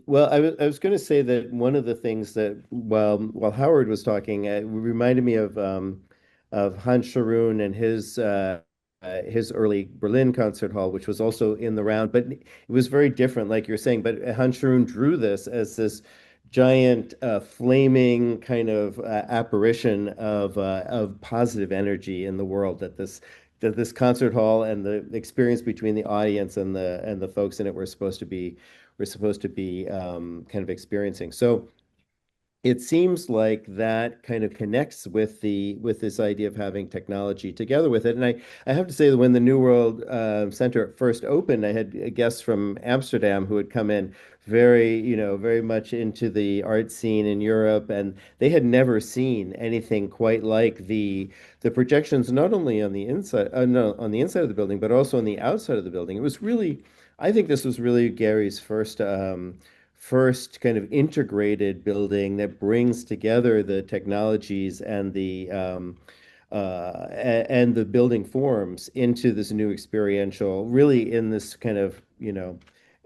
Well, I was going to say that one of the things that while Howard was talking, it reminded me of Hans Scharoun and his early Berlin concert hall, which was also in the round, but it was very different, like you're saying. But Hans Scharoun drew this as this giant flaming kind of apparition of positive energy in the world that this concert hall and the experience between the audience and the folks in it were supposed to be kind of experiencing. So it seems like that kind of connects with the with this idea of having technology together with it. And I have to say that when the New World Center first opened, I had guests from Amsterdam who had come in very much into the art scene in Europe, and they had never seen anything quite like the projections, not only on the inside, no, on the inside of the building, but also on the outside of the building. It was really, I think this was really Gary's first kind of integrated building that brings together the technologies and and the building forms into this new experiential, really in this kind of,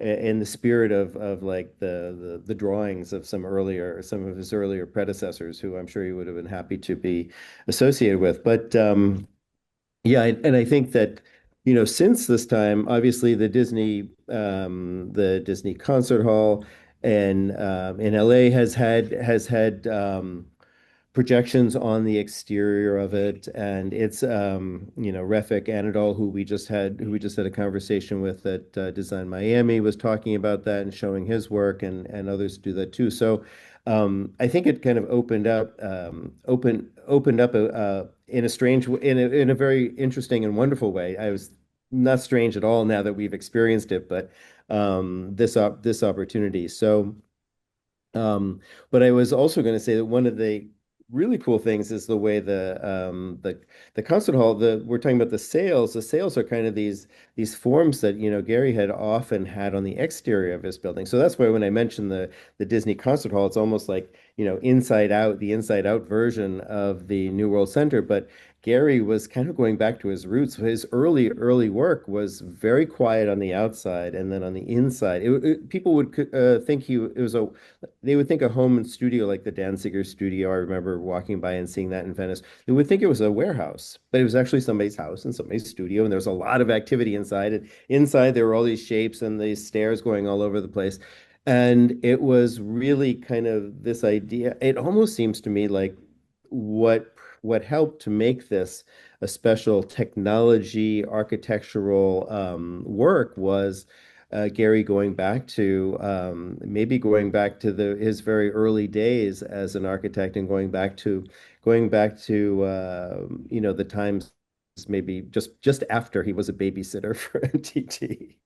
in the spirit of like the drawings of some of his earlier predecessors, who I'm sure he would have been happy to be associated with. But yeah, and I think that, since this time, obviously the Disney Concert Hall and in LA has had projections on the exterior of it, and it's Refik Anadol, who we just had a conversation with at Design Miami, was talking about that and showing his work, and others do that too. So I think it kind of opened up in a in a very interesting and wonderful way. I was not strange at all now that we've experienced it, but this opportunity. So. But I was also going to say that one of the really cool things is the way the concert hall, we're talking about the sails. The sails are kind of these forms that, Gary had often had on the exterior of his building. So that's why when I mentioned the Disney Concert Hall, it's almost like, inside out, the inside out version of the New World Center. But Gary was kind of going back to his roots. His early work was very quiet on the outside, and then on the inside, people would think it was a they would think a home and studio like the Danziger studio. I remember walking by and seeing that in Venice. They would think it was a warehouse, but it was actually somebody's house and somebody's studio. And there was a lot of activity inside. And inside, there were all these shapes and these stairs going all over the place. And it was really kind of this idea. It almost seems to me like what helped to make this a special technology architectural work was Gary going back to maybe going back to his very early days as an architect, and going back to the times maybe just after he was a babysitter for MTT.